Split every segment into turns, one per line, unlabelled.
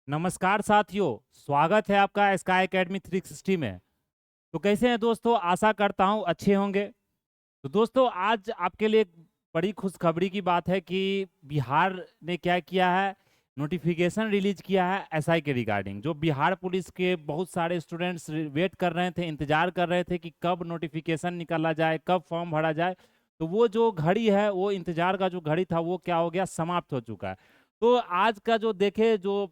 नमस्कार साथियों, स्वागत है आपका स्काई एकेडमी 360 में। तो कैसे हैं दोस्तों? आशा करता हूं अच्छे होंगे। तो दोस्तों आज आपके लिए एक बड़ी खुशखबरी की बात है कि बिहार ने क्या किया है, नोटिफिकेशन रिलीज किया है एसआई के रिगार्डिंग। जो बिहार पुलिस के बहुत सारे स्टूडेंट्स वेट कर रहे थे, इंतजार कर रहे थे कि कब नोटिफिकेशन निकाला जाए, कब फॉर्म भरा जाए। तो वो जो घड़ी है, वो इंतजार का जो घड़ी था वो क्या हो गया, समाप्त हो चुका है। तो आज का जो देखे जो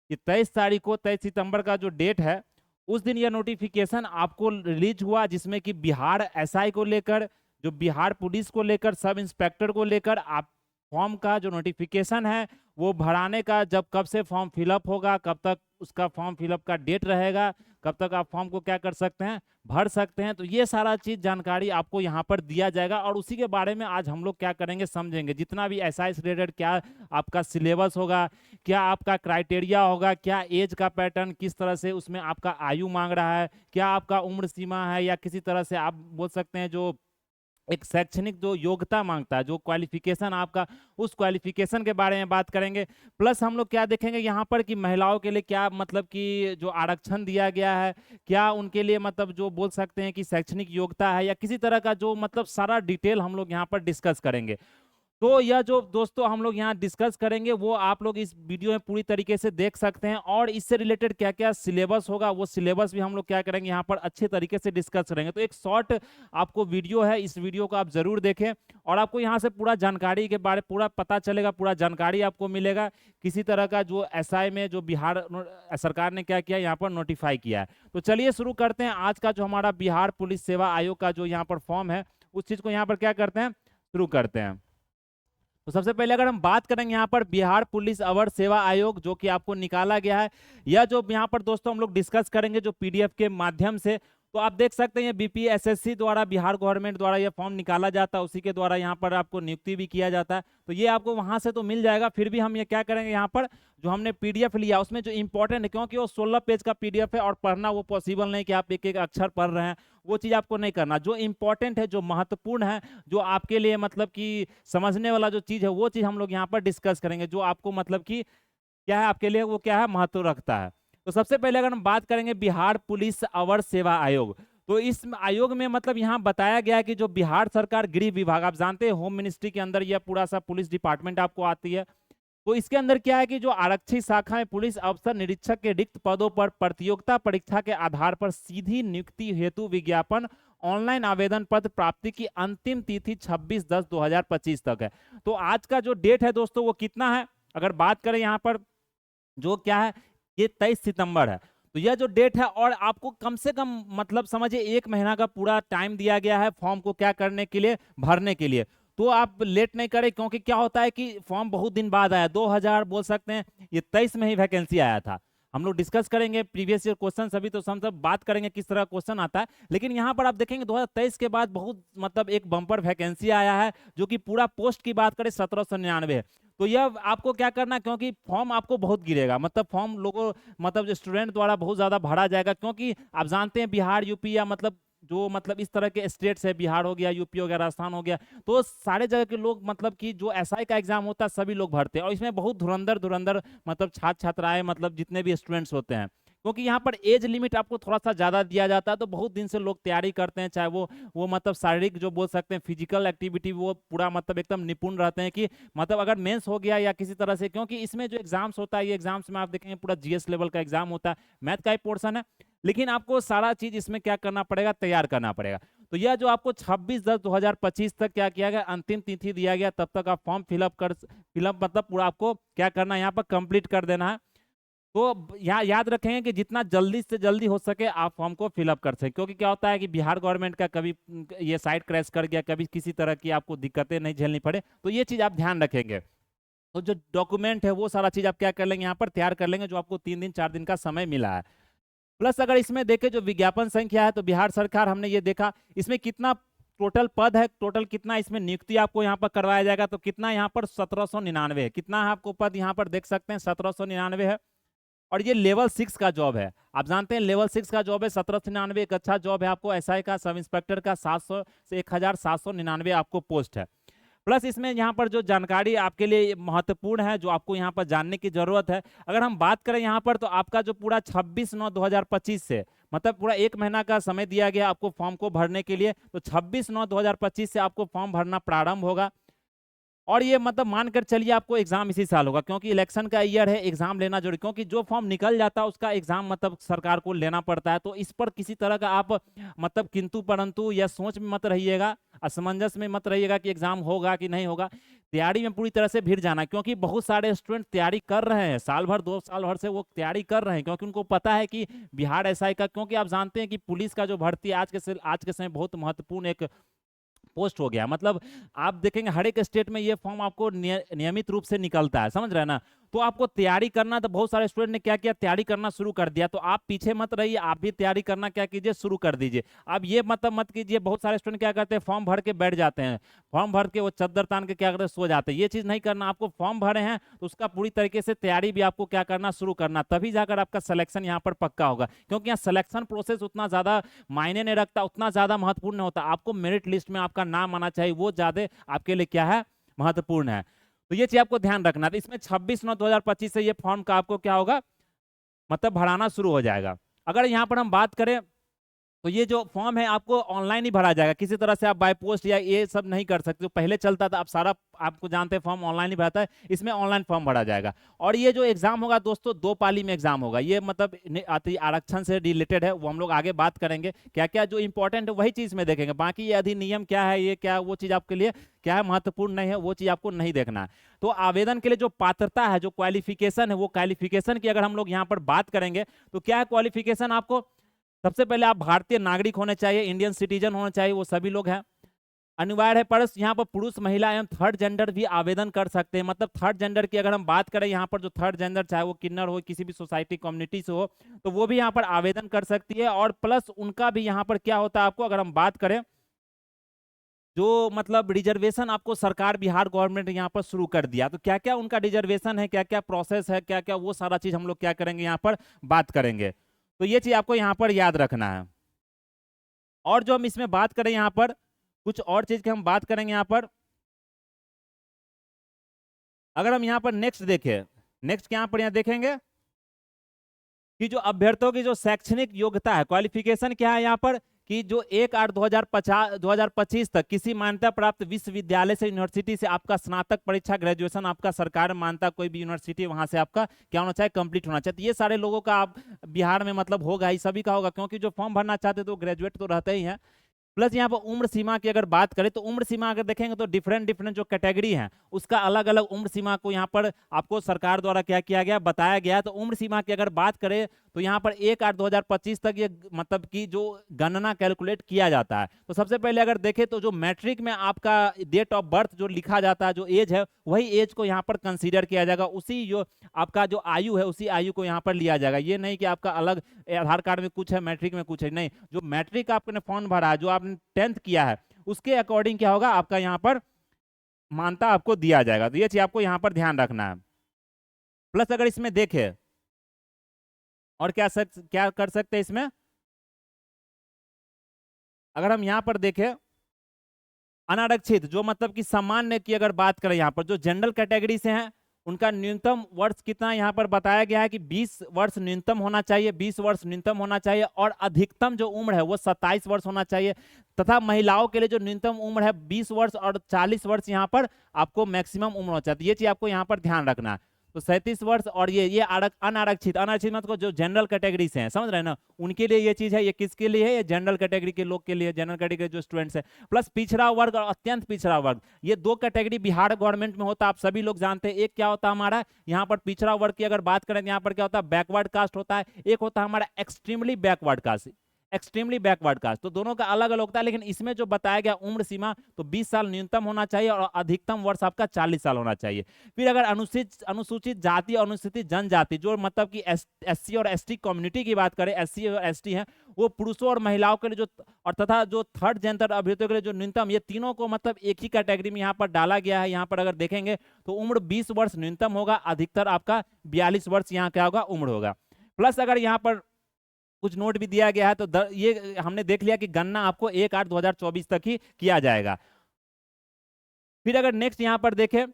कि 23 तारीख को 23 सितंबर का जो डेट है, उस दिन यह नोटिफिकेशन आपको रिलीज हुआ, जिसमें कि बिहार एसआई को लेकर, जो बिहार पुलिस को लेकर, सब इंस्पेक्टर को लेकर आप फॉर्म का जो नोटिफिकेशन है वो भराने का, जब कब से फॉर्म फिलअप होगा, कब तक उसका फॉर्म फिलअप का डेट रहेगा, कब तक आप फॉर्म को क्या कर सकते हैं, भर सकते हैं। तो ये सारा चीज जानकारी आपको यहाँ पर दिया जाएगा और उसी के बारे में आज हम लोग क्या करेंगे, समझेंगे। जितना भी एसआई से रिलेटेड क्या आपका सिलेबस होगा, क्या आपका क्राइटेरिया होगा, क्या एज का पैटर्न, किस तरह से उसमें आपका आयु मांग रहा है, क्या आपका उम्र सीमा है, या किसी तरह से आप बोल सकते हैं जो एक शैक्षणिक जो योग्यता मांगता है, जो क्वालिफिकेशन आपका, उस क्वालिफिकेशन के बारे में बात करेंगे। प्लस हम लोग क्या देखेंगे यहाँ पर कि महिलाओं के लिए क्या मतलब कि जो आरक्षण दिया गया है, क्या उनके लिए मतलब जो बोल सकते हैं कि शैक्षणिक योग्यता है, या किसी तरह का जो मतलब सारा डिटेल हम लोग यहाँ पर डिस्कस करेंगे। तो यह जो दोस्तों हम लोग यहाँ डिस्कस करेंगे वो आप लोग इस वीडियो में पूरी तरीके से देख सकते हैं, और इससे रिलेटेड क्या क्या सिलेबस होगा वो सिलेबस भी हम लोग क्या करेंगे यहाँ पर अच्छे तरीके से डिस्कस करेंगे। तो एक शॉर्ट आपको वीडियो है, इस वीडियो को आप जरूर देखें और आपको यहाँ से पूरा जानकारी के बारे पूरा पता चलेगा, पूरा जानकारी आपको मिलेगा किसी तरह का जो एसआई में जो बिहार सरकार ने क्या किया यहाँ पर नोटिफाई किया है। तो चलिए शुरू करते हैं आज का जो हमारा बिहार पुलिस सेवा आयोग का जो यहाँ पर फॉर्म है, उस चीज को यहाँ पर क्या करते हैं, शुरू करते हैं। तो सबसे पहले अगर हम बात करेंगे यहाँ पर बिहार पुलिस अवर सेवा आयोग जो कि आपको निकाला गया है, यह जो यहाँ पर दोस्तों हम लोग डिस्कस करेंगे जो पीडीएफ के माध्यम से। तो आप देख सकते हैं बीपीएसएससी द्वारा, बिहार गवर्नमेंट द्वारा यह फॉर्म निकाला जाता है, उसी के द्वारा यहाँ पर आपको नियुक्ति भी किया जाता है। तो ये आपको वहां से तो मिल जाएगा, फिर भी हम ये क्या करेंगे यहाँ पर जो हमने पीडीएफ लिया उसमें जो इंपॉर्टेंट है, क्योंकि वो 16 पेज का पीडीएफ है और पढ़ना वो पॉसिबल नहीं कि आप एक एक अक्षर पढ़ रहे हैं, वो चीज आपको नहीं करना। जो इंपॉर्टेंट है, जो महत्वपूर्ण है, जो आपके लिए मतलब कि समझने वाला जो चीज है, वो चीज हम लोग यहाँ पर डिस्कस करेंगे, जो आपको मतलब कि क्या है आपके लिए, वो क्या है, महत्व रखता है। तो सबसे पहले अगर हम बात करेंगे बिहार पुलिस अवर सेवा आयोग, तो इस आयोग में मतलब यहाँ बताया गया है कि जो बिहार सरकार गृह विभाग, आप जानते हैं होम मिनिस्ट्री के अंदर यह पूरा सा पुलिस डिपार्टमेंट आपको आती है। तो इसके अंदर क्या है कि जो आरक्षी शाखा में पुलिस अफसर निरीक्षक के रिक्त पदों पर प्रतियोगिता परीक्षा के आधार पर सीधी नियुक्ति हेतु विज्ञापन ऑनलाइन आवेदन पत्र प्राप्ति की अंतिम तिथि 26/10/2025 तक है। तो आज का जो डेट है दोस्तों वो कितना है, अगर बात करें यहाँ पर जो क्या है, ये 23 सितंबर है। तो यह जो डेट है, और आपको कम से कम मतलब समझिए 1 महीना का पूरा टाइम दिया गया है फॉर्म को क्या करने के लिए, भरने के लिए। तो आप लेट नहीं करें, क्योंकि क्या होता है कि फॉर्म बहुत दिन बाद आया, 2000 बोल सकते हैं, ये 23 में ही वैकेंसी आया था। हम लोग डिस्कस करेंगे प्रीवियस ईयर क्वेश्चन सभी, तो हम सब बात करेंगे किस तरह क्वेश्चन आता है। लेकिन यहाँ पर आप देखेंगे 2023 के बाद बहुत मतलब एक बम्पर वैकेंसी आया है, जो कि पूरा पोस्ट की बात करें 1799 है। तो यह आपको क्या करना, क्योंकि फॉर्म आपको बहुत गिरेगा, मतलब फॉर्म लोगों मतलब जो स्टूडेंट द्वारा बहुत ज्यादा भरा जाएगा, क्योंकि आप जानते हैं बिहार यूपी या मतलब जो मतलब इस तरह के स्टेट्स है, बिहार हो गया, यूपी हो गया, राजस्थान हो गया, तो सारे जगह के लोग मतलब कि जो एसआई का एग्जाम होता है सभी लोग भरते हैं, और इसमें बहुत धुरंधर धुरंधर मतलब छात्र छात्राएं मतलब जितने भी स्टूडेंट्स होते हैं, क्योंकि यहाँ पर एज लिमिट आपको थोड़ा सा ज्यादा दिया जाता है। तो बहुत दिन से लोग तैयारी करते हैं, चाहे वो मतलब शारीरिक जो बोल सकते हैं फिजिकल एक्टिविटी, वो पूरा मतलब एकदम निपुण रहते हैं कि मतलब अगर मेंस हो गया या किसी तरह से, क्योंकि इसमें जो एग्जाम्स होता है, ये एग्जाम्स में आप देखेंगे पूरा जीएस लेवल का एग्जाम होता है, मैथ का ही पोर्शन है, लेकिन आपको सारा चीज इसमें क्या करना पड़ेगा, तैयार करना पड़ेगा। तो यह जो आपको 26/10/2025 तक क्या किया गया, अंतिम तिथि दिया गया, तब तक आप फॉर्म फिलअप मतलब पूरा आपको क्या करना है, यहाँ पर कंप्लीट कर देना है। तो यहाँ याद रखेंगे कि जितना जल्दी से जल्दी हो सके आप फॉर्म को फिलअप कर सकें, क्योंकि क्या होता है कि बिहार गवर्नमेंट का कभी ये साइट क्रैश कर गया, कभी किसी तरह की आपको दिक्कतें नहीं झेलनी पड़े, तो ये चीज आप ध्यान रखेंगे। तो जो डॉक्यूमेंट है वो सारा चीज आप क्या कर लेंगे, यहाँ पर तैयार कर लेंगे, जो आपको 3 दिन 4 दिन का समय मिला है। प्लस अगर इसमें देखें जो विज्ञापन संख्या है, तो बिहार सरकार हमने ये देखा इसमें कितना टोटल पद है, टोटल कितना इसमें नियुक्ति आपको यहाँ पर करवाया जाएगा, तो कितना यहाँ पर 1799 है, कितना है आपको पद यहाँ पर देख सकते हैं 1799 है। और ये लेवल 6 का जॉब है, आप जानते हैं लेवल 6 का जॉब है 1799, एक अच्छा जॉब है आपको एसआई का, सब इंस्पेक्टर का 700 से 1799 आपको पोस्ट है। प्लस इसमें यहाँ पर जो जानकारी आपके लिए महत्वपूर्ण है, जो आपको यहाँ पर जानने की जरूरत है, अगर हम बात करें यहाँ पर, तो आपका जो पूरा 26/9/2025 से मतलब पूरा 1 महीना का समय दिया गया आपको फॉर्म को भरने के लिए, तो 26/9/2025 से आपको फॉर्म भरना प्रारंभ होगा। और ये मतलब मानकर चलिए आपको एग्जाम इसी साल होगा, क्योंकि इलेक्शन का ईयर है, एग्जाम लेना जरूरी, क्योंकि जो फॉर्म निकल जाता है उसका एग्जाम मतलब सरकार को लेना पड़ता है। तो इस पर किसी तरह का आप मतलब किंतु परंतु या सोच में मत रहिएगा, असमंजस में मत रहिएगा कि एग्जाम होगा कि नहीं होगा। तैयारी में पूरी तरह से भिड़ जाना, क्योंकि बहुत सारे स्टूडेंट तैयारी कर रहे हैं, साल भर 2 साल भर से वो तैयारी कर रहे हैं, क्योंकि उनको पता है कि बिहार एसआई का, क्योंकि आप जानते हैं कि पुलिस का जो भर्ती आज के समय बहुत महत्वपूर्ण एक पोस्ट हो गया। मतलब आप देखेंगे हर एक स्टेट में ये फॉर्म आपको नियमित रूप से निकलता है, समझ रहे हैं ना। तो आपको तैयारी करना, तो बहुत सारे स्टूडेंट ने क्या किया, तैयारी करना शुरू कर दिया। तो आप पीछे मत रहिए, आप भी तैयारी करना क्या कीजिए, शुरू कर दीजिए। अब ये मतलब मत कीजिए, बहुत सारे स्टूडेंट क्या करते हैं, फॉर्म भर के बैठ जाते हैं, फॉर्म भर के वो चद्दर तान के क्या करते हैं, सो जाते हैं। ये चीज नहीं करना, आपको फॉर्म भरे हैं तो उसका पूरी तरीके से तैयारी भी आपको क्या करना, शुरू करना, तभी जाकर आपका सिलेक्शन यहाँ पर पक्का होगा। क्योंकि यहाँ सिलेक्शन प्रोसेस उतना ज्यादा मायने नहीं रखता, उतना ज्यादा महत्वपूर्ण होता, आपको मेरिट लिस्ट में आपका नाम आना चाहिए, वो ज्यादा आपके लिए क्या है, महत्वपूर्ण है। तो ये चीज आपको ध्यान रखना। तो इसमें 26/9/2025 से ये फॉर्म का आपको क्या होगा, मतलब भराना शुरू हो जाएगा। अगर यहाँ पर हम बात करें, तो ये जो फॉर्म है आपको ऑनलाइन ही भरा जाएगा, किसी तरह से आप बाय पोस्ट या ये सब नहीं कर सकते। तो पहले चलता था, अब सारा आपको जानते हैं फॉर्म ऑनलाइन ही भरता है, इसमें ऑनलाइन फॉर्म भरा जाएगा। और ये जो एग्जाम होगा दोस्तों, 2 पाली में एग्जाम होगा। ये मतलब आरक्षण से रिलेटेड है, वो हम लोग आगे बात करेंगे, क्या क्या जो इंपॉर्टेंट है वही चीज में देखेंगे। बाकी ये अधिनियम क्या है, ये क्या, वो चीज आपके लिए क्या है, महत्वपूर्ण नहीं है, वो चीज आपको नहीं देखना है। तो आवेदन के लिए जो पात्रता है, जो क्वालिफिकेशन है, वो क्वालिफिकेशन की अगर हम लोग यहाँ पर बात करेंगे, तो क्या है क्वालिफिकेशन, आपको सबसे पहले आप भारतीय नागरिक होने चाहिए, इंडियन सिटीजन होना चाहिए, वो सभी लोग हैं, अनिवार्य है। पर यहाँ पर पुरुष, महिला एवं थर्ड जेंडर भी आवेदन कर सकते हैं। मतलब थर्ड जेंडर की अगर हम बात करें, यहाँ पर जो थर्ड जेंडर, चाहे वो किन्नर हो, किसी भी सोसाइटी कम्युनिटी से हो, तो वो भी यहाँ पर आवेदन कर सकती है। और प्लस उनका भी यहाँ पर क्या होता है, आपको अगर हम बात करें, जो मतलब रिजर्वेशन आपको सरकार बिहार गवर्नमेंट यहाँ पर शुरू कर दिया, तो क्या क्या उनका रिजर्वेशन है, क्या क्या प्रोसेस है, क्या क्या, वो सारा चीज हम लोग क्या करेंगे, यहाँ पर बात करेंगे। तो ये चीज आपको यहाँ पर याद रखना है। और जो हम इसमें बात करें, यहाँ पर कुछ और चीज की हम बात करेंगे यहाँ पर। अगर हम यहाँ पर नेक्स्ट देखें, नेक्स्ट यहाँ पर यहाँ देखेंगे कि जो अभ्यर्थियों की जो शैक्षणिक योग्यता है, क्वालिफिकेशन क्या है यहाँ पर, कि जो 1/8/2025 तक किसी मान्यता प्राप्त विश्वविद्यालय से, यूनिवर्सिटी से आपका स्नातक परीक्षा, ग्रेजुएशन आपका सरकार मानता कोई भी यूनिवर्सिटी, वहां से आपका क्या होना चाहिए, कंप्लीट होना चाहिए। तो ये सारे लोगों का आप बिहार में मतलब होगा ही, सभी का होगा, क्योंकि जो फॉर्म भरना चाहते तो ग्रेजुएट तो रहते ही हैं। प्लस यहाँ पर उम्र सीमा की अगर बात करें, तो उम्र सीमा अगर देखेंगे तो डिफरेंट डिफरेंट जो कैटेगरी है, उसका अलग अलग उम्र सीमा को यहाँ पर आपको सरकार द्वारा क्या किया गया, बताया गया। तो उम्र सीमा की अगर बात करें, तो यहाँ पर 1/8/2025 तक ये मतलब कि जो गणना कैलकुलेट किया जाता है। तो सबसे पहले अगर देखें, तो जो मैट्रिक में आपका डेट ऑफ बर्थ जो लिखा जाता है, जो एज है, वही एज को यहाँ पर कंसीडर किया जाएगा, उसी जो आपका जो आयु है, उसी आयु को यहाँ पर लिया जाएगा। ये नहीं कि आपका अलग आधार कार्ड में कुछ है, मैट्रिक में कुछ है, नहीं। जो मैट्रिक आपने फॉर्म भरा है, जो आपने 10th किया है, उसके अकॉर्डिंग क्या होगा, आपका यहाँ पर मानता आपको दिया जाएगा। तो ये चीज आपको यहाँ पर ध्यान रखना है। प्लस अगर इसमें देखें, और क्या कर सकते हैं इसमें, अगर हम यहाँ पर देखें, अनारक्षित जो मतलब कि सामान्य की अगर बात करें, यहाँ पर जो जनरल कैटेगरी से हैं, उनका न्यूनतम वर्ष कितना यहाँ पर बताया गया है कि 20 वर्ष न्यूनतम होना चाहिए, 20 वर्ष न्यूनतम होना चाहिए, और अधिकतम जो उम्र है वो 27 वर्ष होना चाहिए। तथा महिलाओं के लिए जो न्यूनतम उम्र है 20 वर्ष और 40 वर्ष यहाँ पर आपको मैक्सिमम उम्र होना चाहिए। ये चीज आपको यहाँ पर ध्यान रखना है। तो 37 वर्ष, और ये अनारक्षित, अनारक्षित मतलब जो जनरल कैटेगरी से हैं, समझ रहे हैं ना, उनके लिए ये चीज है। ये किसके लिए है, ये जनरल कैटेगरी के लोग के लिए, जनरल कैटेगरी जो स्टूडेंट्स है। प्लस पिछड़ा वर्ग और अत्यंत पिछड़ा वर्ग, ये 2 कैटेगरी बिहार गवर्नमेंट में होता है, आप सभी लोग जानते हैं। एक क्या होता है हमारा यहाँ पर पिछड़ा वर्ग की अगर बात करें, यहाँ पर क्या होता है, बैकवर्ड कास्ट होता है। एक होता है हमारा extremely backward caste, extremely backward caste. तो दोनों का अलग अलग होता है, लेकिन इसमें जो बताया गया उम्र सीमा, तो 20 साल न्यूनतम होना चाहिए और अधिकतम वर्ष आपका 40 साल होना चाहिए। फिर अगर अनुसूचित जाति और अनुसूचित जनजाति, जो मतलब कि एससी और एसटी कम्युनिटी की बात करें, एससी और एसटी हैं, वो पुरुषों और महिलाओं के लिए जो, और तथा जो थर्ड जेंडर अभ्यर्थियों के लिए जो न्यूनतम, ये तीनों को मतलब एक ही कैटेगरी में यहाँ पर डाला गया है। यहाँ पर अगर देखेंगे तो उम्र 20 वर्ष न्यूनतम होगा, अधिकतर आपका 42 वर्ष यहाँ क्या होगा, उम्र होगा। प्लस अगर यहाँ पर कुछ नोट भी दिया गया है, तो ये हमने देख लिया कि गणना आपको 1/8/2024 तक ही किया जाएगा। फिर अगर नेक्स्ट यहाँ पर देखें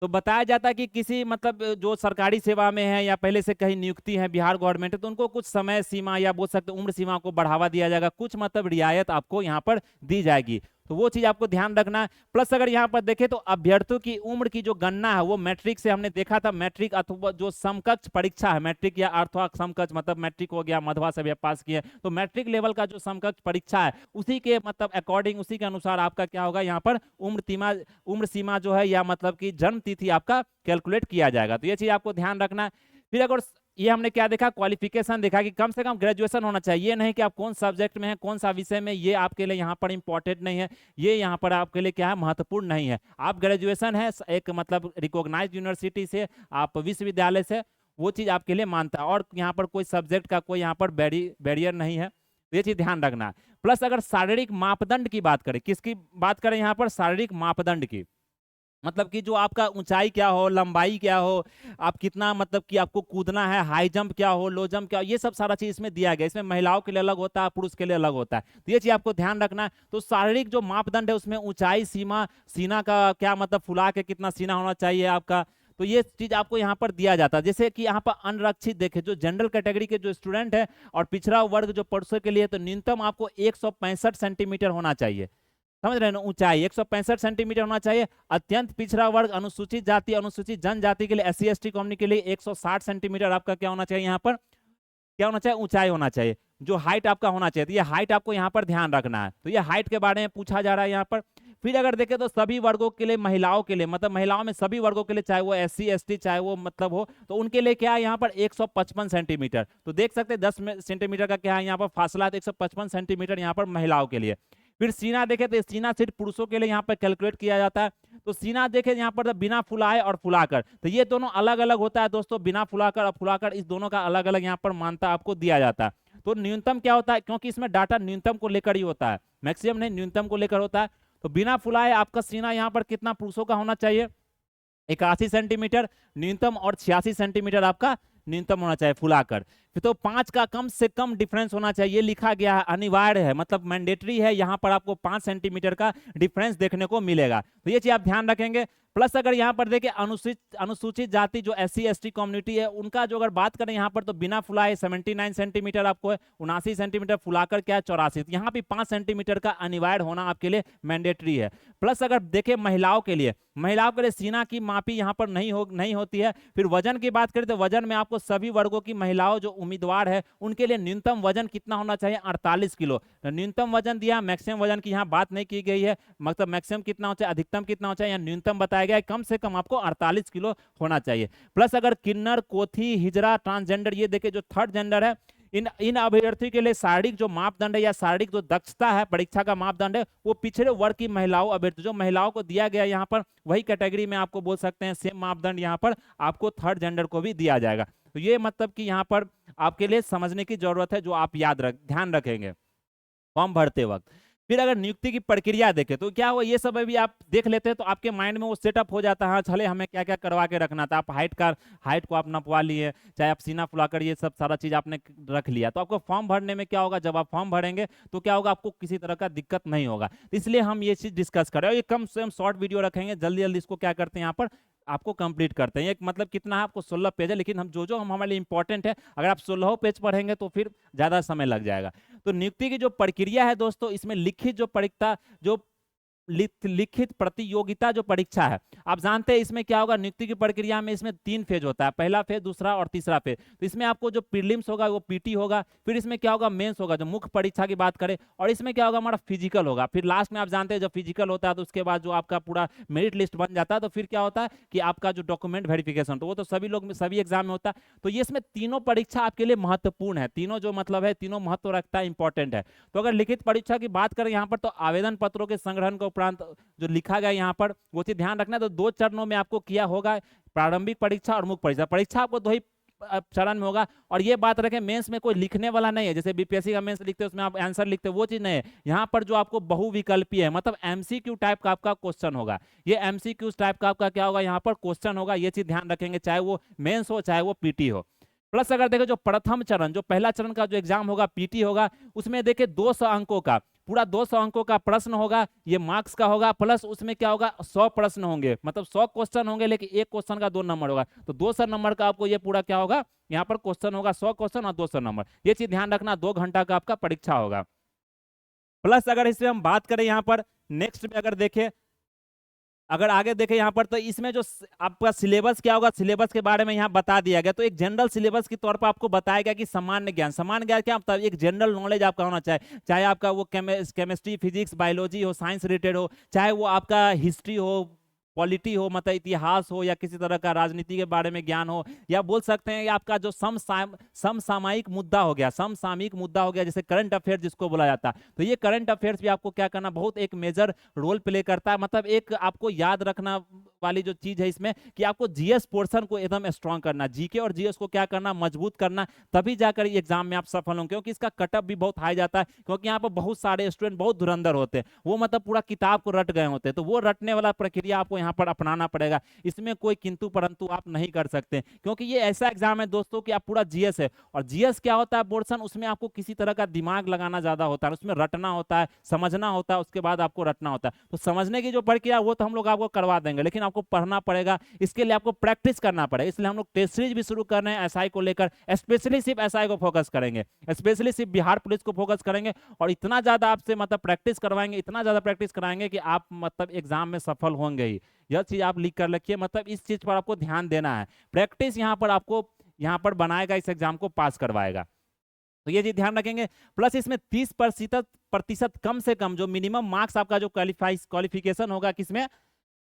तो बताया जाता है कि किसी मतलब जो सरकारी सेवा में है या पहले से कहीं नियुक्ति है बिहार गवर्नमेंट है, तो उनको कुछ समय सीमा या बोल सकते उम्र सीमा को बढ़ावा दिया जाएगा, कुछ मतलब रियायत आपको यहाँ पर दी जाएगी, तो वो चीज आपको ध्यान रखना है। प्लस अगर यहाँ पर देखें तो अभ्यर्थियों की उम्र की जो गणना है वो मैट्रिक से हमने देखा था, मैट्रिक अथवा जो समकक्ष परीक्षा है, मैट्रिक या अथवा समकक्ष मतलब मैट्रिक हो गया, मधवा से भी पास किए, तो मैट्रिक लेवल का जो समकक्ष परीक्षा है उसी के मतलब अकॉर्डिंग उसी के अनुसार आपका क्या होगा यहाँ पर उम्र सीमा जो है या मतलब कि जन्म तिथि आपका कैलकुलेट किया जाएगा, तो ये चीज आपको ध्यान रखना है। फिर अगर ये हमने क्या देखा, क्वालिफिकेशन देखा कि कम से कम ग्रेजुएशन होना चाहिए, ये नहीं कि आप कौन सब्जेक्ट में है कौन सा विषय में, ये आपके लिए यहाँ पर इंपॉर्टेंट नहीं है, ये यहाँ पर आपके लिए क्या है महत्वपूर्ण नहीं है। आप ग्रेजुएशन है एक मतलब रिकॉग्नाइज्ड यूनिवर्सिटी से, आप विश्वविद्यालय से, वो चीज आपके लिए मानता है, और यहाँ पर कोई सब्जेक्ट का कोई यहाँ पर बैरियर नहीं है, तो ये चीज ध्यान रखना है। प्लस अगर शारीरिक मापदंड की बात करें, किसकी बात करें यहाँ पर, शारीरिक मापदंड की, मतलब कि जो आपका ऊंचाई क्या हो, लंबाई क्या हो, आप कितना मतलब कि आपको कूदना है, हाई जंप क्या हो, लो जंप क्या हो, ये सब सारा चीज इसमें दिया गया। इसमें महिलाओं के लिए अलग होता है, पुरुष के लिए अलग होता है, तो ये चीज आपको ध्यान रखना है। तो शारीरिक जो मापदंड है उसमें ऊंचाई, सीना का क्या मतलब फुला के कितना सीना होना चाहिए आपका, तो ये चीज आपको यहाँ पर दिया जाता है। जैसे कि यहाँ पर अनरक्षित देखे जो जनरल कैटेगरी के जो स्टूडेंट है और पिछड़ा वर्ग जो पुरुषों के लिए, तो न्यूनतम आपको 165 सेंटीमीटर होना चाहिए, समझ रहे हैं ना, ऊंचाई 165 सेंटीमीटर होना चाहिए। अत्यंत पिछड़ा वर्ग, अनुसूचित जाति, अनुसूचित जनजाति के लिए, एससी एसटी कम्युनिटी के लिए 160 सेंटीमीटर आपका क्या होना चाहिए, यहाँ पर क्या होना चाहिए, ऊंचाई होना चाहिए, जो हाइट आपका होना चाहिए, तो ये हाइट आपको यहाँ पर ध्यान रखना है, तो ये हाइट के बारे में पूछा जा रहा है यहाँ पर। फिर अगर देखें तो सभी वर्गों के लिए, महिलाओं के लिए, मतलब महिलाओं में सभी वर्गों के लिए, चाहे वो एससी एसटी चाहे वो मतलब हो, तो उनके लिए क्या है यहाँ पर 155 सेंटीमीटर, तो देख सकते हैं 10 सेंटीमीटर का क्या है यहाँ पर फासला, 155 सेंटीमीटर यहाँ पर महिलाओं के लिए। फिर सीना देखे तो सीना सिर्फ पुरुषों के लिए यहाँ पर कैलकुलेट किया जाता है, तो सीना देखे यहाँ पर बिना फुलाए और फुलाकर, तो ये दोनों अलग अलग होता है दोस्तों, बिना फुलाकर और फुलाकर, इस दोनों का अलग अलग यहाँ पर मान्यता आपको दिया जाता है। तो न्यूनतम क्या होता है, क्योंकि इसमें डाटा न्यूनतम को लेकर ही होता है, मैक्सिमम नहीं, न्यूनतम को लेकर होता है, तो बिना फुलाए आपका सीना यहाँ पर कितना पुरुषों का होना चाहिए, 81 सेंटीमीटर न्यूनतम, और 86 सेंटीमीटर आपका न्यूनतम होना चाहिए फुलाकर। फिर तो 5 का कम से कम डिफरेंस होना चाहिए, लिखा गया है, अनिवार्य है, मतलब मैंडेटरी है, यहाँ पर आपको 5 सेंटीमीटर का डिफरेंस देखने को मिलेगा, तो ये चीज आप ध्यान रखेंगे। प्लस अगर यहाँ पर देखें अनुसूचित जाति जो एससी एसटी कम्युनिटी है उनका जो अगर बात करें यहाँ पर, तो बिना फुलाए 79 सेंटीमीटर आपको है, 79 सेंटीमीटर, फुलाकर क्या है 84, यहाँ भी 5 सेंटीमीटर का अनिवार्य होना आपके लिए मैंडेटरी है। प्लस अगर देखें महिलाओं के लिए सीना की मापी यहाँ पर नहीं होती है। फिर वजन की बात करें तो वजन में आपको सभी वर्गों की महिलाओं जो उम्मीदवार है उनके लिए न्यूनतम वजन कितना होना चाहिए, 48 किलो न्यूनतम वजन दिया, मैक्सिमम वजन की यहाँ बात नहीं की गई है, मतलब मैक्सिमम कितना हो चाहिए, अधिकतम कितना हो चाहिए, या न्यूनतम बताया गया है, कम से कम आपको 48 किलो होना चाहिए। प्लस अगर किन्नर, कोथी, हिजरा, ट्रांसजेंडर, ये देखे जो थर्ड जेंडर है, इन अभ्यर्थियों के लिए शारीरिक जो मापदंड है या शारीरिक जो दक्षता है, परीक्षा का मापदंड है, वो पिछड़े वर्ग की महिलाओं अभ्यर्थी जो महिलाओं को दिया गया यहाँ पर, वही कैटेगरी में आपको बोल सकते हैं सेम मापदंड यहाँ पर आपको थर्ड जेंडर को भी दिया जाएगा। तो ये मतलब कि यहाँ पर आपके लिए समझने की जरूरत है, जो आप ध्यान रखेंगे फॉर्म भरते वक्त। फिर अगर नियुक्ति की प्रक्रिया देखें तो क्या हुआ, ये सब अभी आप देख लेते हैं तो आपके माइंड में वो सेटअप हो जाता है, हाँ चले हमें क्या क्या करवा के रखना था, आप हाइट को आप नपवा लिए, चाहे आप सीना फुलाकर, ये सब सारा चीज आपने रख लिया, तो आपको फॉर्म भरने में क्या होगा, जब आप फॉर्म भरेंगे तो क्या होगा, आपको किसी तरह का दिक्कत नहीं होगा, इसलिए हम ये चीज डिस्कस करें, और ये कम से कम शॉर्ट वीडियो रखेंगे, जल्दी जल्दी इसको क्या करते हैं यहाँ पर आपको कंप्लीट करते हैं। एक मतलब कितना है आपको 16 पेज है, लेकिन हम जो हमारे लिए इंपॉर्टेंट है, अगर आप 16 पेज पढ़ेंगे तो फिर ज्यादा समय लग जाएगा। तो नियुक्ति की जो प्रक्रिया है दोस्तों, इसमें लिखित जो परीक्षा जो लिखित प्रतियोगिता जो परीक्षा है, आप जानते हैं इसमें क्या होगा, नियुक्ति की प्रक्रिया में इसमें 3 फेज होता है, पहला फेज, दूसरा और तीसरा फेज। तो इसमें आपको जो प्रीलिम्स होगा वो पीटी होगा, फिर इसमें क्या होगा मेंस होगा जो मुख्य परीक्षा की बात करें, और इसमें क्या होगा हमारा फिजिकल होगा। फिर लास्ट में आप जानते हैं जब फिजिकल होता है तो उसके बाद जो आपका पूरा मेरिट लिस्ट बन जाता है, तो फिर क्या होता है कि आपका जो डॉक्यूमेंट वेरिफिकेशन, तो वो तो सभी लोग सभी एग्जाम में होता है। तो ये इसमें तीनों परीक्षा आपके लिए महत्वपूर्ण है, तीनों जो मतलब है तीनों महत्व रखता है, इंपॉर्टेंट है। तो अगर लिखित परीक्षा की बात करें यहाँ पर, तो आवेदन पत्रों के संग्रहण के उपरांत जो लिखा गया यहाँ पर वो चीज ध्यान रखना है। तो 2 चरणों में आपको किया होगा, प्रारंभिक परीक्षा और मुख्य परीक्षा। परीक्षा आपको 2 ही चरण में होगा, और ये बात रखें मेंस में कोई लिखने वाला नहीं है, जैसे बीपीएससी का मेंस लिखते हैं उसमें आप आंसर लिखते हैं, वो चीज नहीं है। यहाँ पर जो आपको बहुविकल्पीय है, मतलब एमसीक्यू टाइप का आपका क्वेश्चन होगा, ये एमसीक्यू टाइप का आपका क्या होगा यहाँ पर क्वेश्चन होगा, ये चीज ध्यान रखेंगे, चाहे वो मेंस हो चाहे वो पीटी हो। प्लस अगर देखें जो प्रथम चरण, जो पहला चरण का जो एग्जाम होगा पीटी होगा, उसमें देखें 200 अंकों का, पूरा 200 अंकों का प्रश्न होगा, ये मार्क्स का होगा, प्लस उसमें क्या होगा 100 प्रश्न होंगे, मतलब 100 क्वेश्चन होंगे, लेकिन एक क्वेश्चन का 2 नंबर होगा, तो 200 नंबर का आपको ये पूरा क्या होगा, यहाँ पर क्वेश्चन होगा 100 क्वेश्चन और 200 नंबर। ये चीज ध्यान रखना, 2 घंटा का आपका परीक्षा होगा। प्लस अगर इसमें हम बात करें यहाँ पर नेक्स्ट में अगर देखें, अगर आगे देखें यहाँ पर, तो इसमें जो आपका सिलेबस क्या होगा, सिलेबस के बारे में यहाँ बता दिया गया। तो एक जनरल सिलेबस के तौर पर आपको बताया गया कि सामान्य ज्ञान, सामान्य ज्ञान क्या मतलब एक जनरल नॉलेज आपका होना चाहिए, चाहे आपका वो केमिस्ट्री फिजिक्स बायोलॉजी हो, साइंस रिलेटेड हो, चाहे वो आपका हिस्ट्री हो, पॉलिटी हो, मतलब इतिहास हो, या किसी तरह का राजनीति के बारे में ज्ञान हो, या बोल सकते हैं आपका जो समसामयिक मुद्दा हो गया, समसामयिक मुद्दा हो गया, जैसे करंट अफेयर जिसको बोला जाता है। तो ये करंट अफेयर्स भी आपको क्या करना, बहुत एक मेजर रोल प्ले करता है। मतलब एक आपको याद रखना वाली जो चीज है इसमें, कि आपको जीएस पोर्शन को एकदम स्ट्रांग करना, जीके और जीएस को क्या करना, मजबूत करना, तभी जाकर एग्जाम में आप सफल होंगे। क्योंकि इसका कटअप भी बहुत हाई जाता है, क्योंकि यहाँ पर बहुत सारे स्टूडेंट बहुत धुरंधर होते हैं, वो मतलब पूरा किताब को रट गए होते हैं, तो वो रटने वाला प्रक्रिया आपको यहाँ पर अपनाना पड़ेगा। इसमें कोई किंतु परंतु आप नहीं कर सकते, क्योंकि ये ऐसा एग्जाम है दोस्तों कि आप पूरा जीएस है, और जीएस क्या होता है पोर्शन, उसमें आपको किसी तरह का दिमाग लगाना ज्यादा होता है, उसमें रटना होता है, समझना होता है, उसके बाद आपको रटना होता है। तो समझने की जो प्रक्रिया वो तो हम लोग आपको करवा देंगे, लेकिन आपको पढ़ना पड़ेगा, इसके लिए आपको प्रैक्टिस करना पड़ेगा। इसलिए हम लोग टेस्ट सीरीज भी शुरू कर रहे हैं एसआई को लेकर, स्पेशली सिर्फ एसआई को फोकस करेंगे, स्पेशली सिर्फ बिहार पुलिस को फोकस करेंगे, और इतना ज्यादा आपसे मतलब प्रैक्टिस करवाएंगे, इतना ज्यादा प्रैक्टिस कराएंगे कि आप मतलब एग्जाम में सफल होंगे ही। यह चीज आप लिख कर रखिए, मतलब इस चीज पर आपको ध्यान देना है। प्रैक्टिस यहाँ पर आपको यहाँ पर बनाएगा, इस एग्जाम को पास करवाएगा, तो ये चीज ध्यान रखेंगे। प्लस इसमें 30% कम से कम जो मिनिमम मार्क्स आपका जो क्वालिफिकेशन होगा किसमें,